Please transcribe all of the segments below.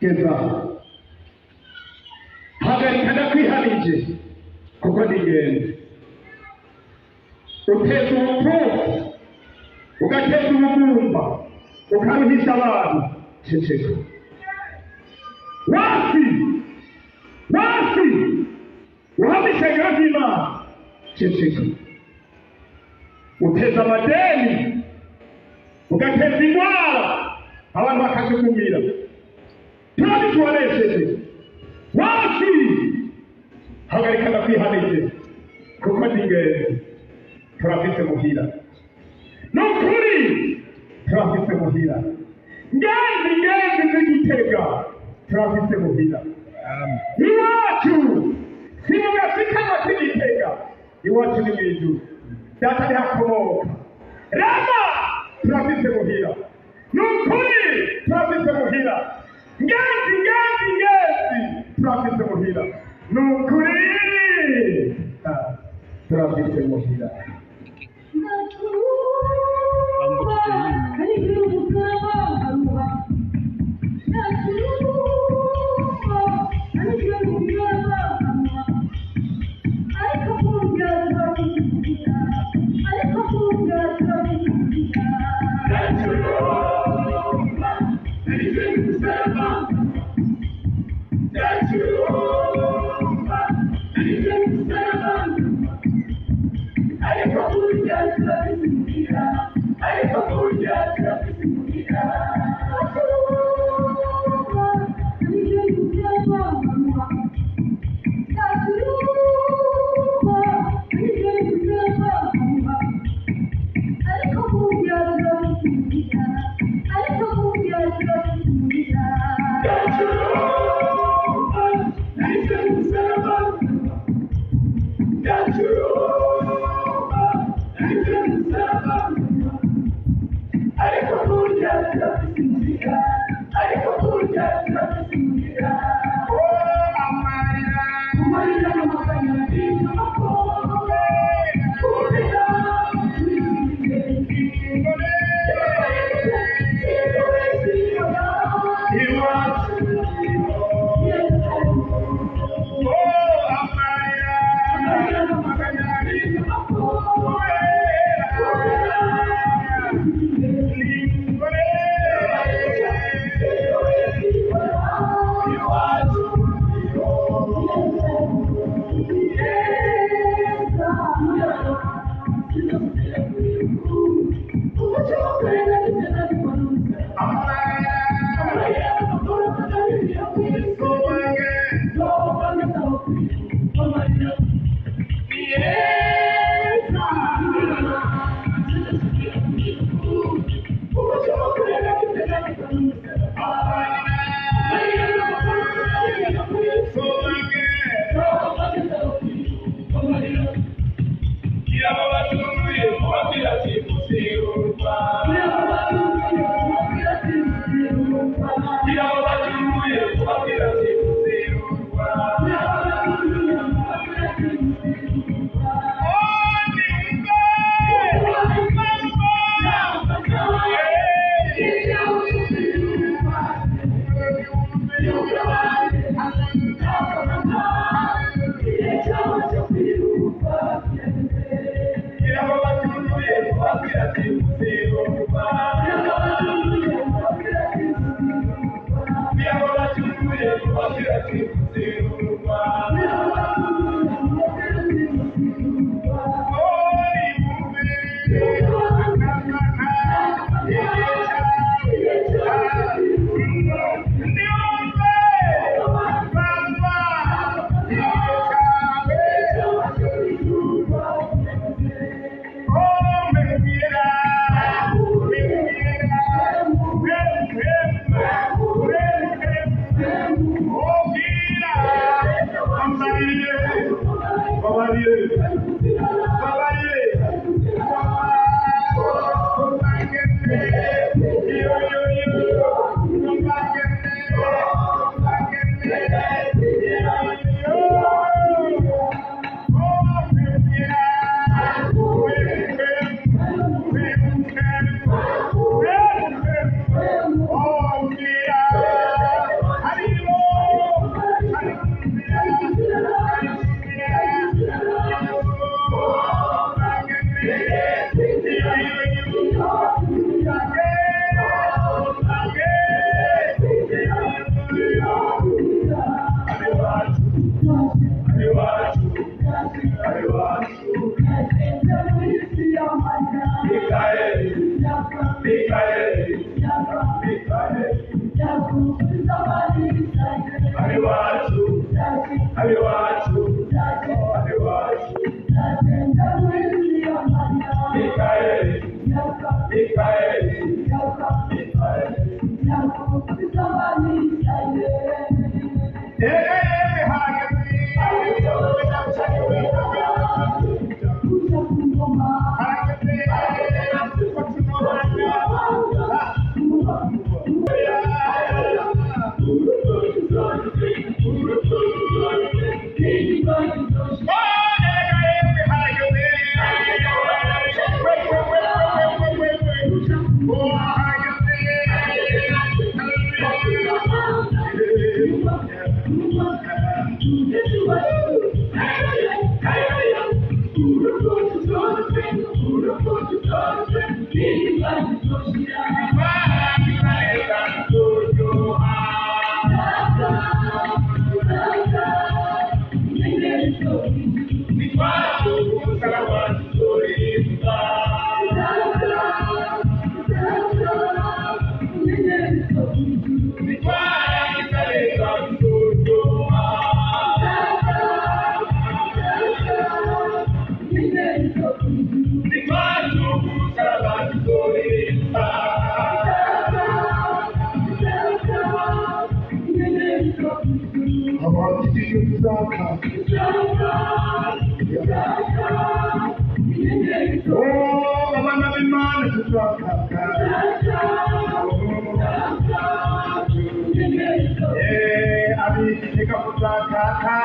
geza hagarika ndakwihanije kuko ni ingenzi. Uteza ubupfu ugateza ubugumba ukaruhisha abantu, ceceka. Wasi uhame ishengero ry'Imana, ceceka. Uteza amadeni ugateza indwara abantu bakajukumira, turabituwanesheje. Wasi hagarika ndakwihanije kuko ni ingenzi. Turafite muhira, nukuri turafite muhira. Ngenzi z'Igitega turafite muhira. Iwacu si mu gasikama k'Igitega, iwacu ni mw'ijuru, data ni hakomoka. Rama turafite muhira, nukuri turafite muhira. Ngenzi turafite muhira, nukuri turafite muhira. abiwacu abiwacu abiwacu Mikaeli Mikaeli Oh, abana b'Imana tuzakaka. Abiteka tuzakaka.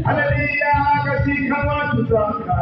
Haleluya, gashikama tuzakaka.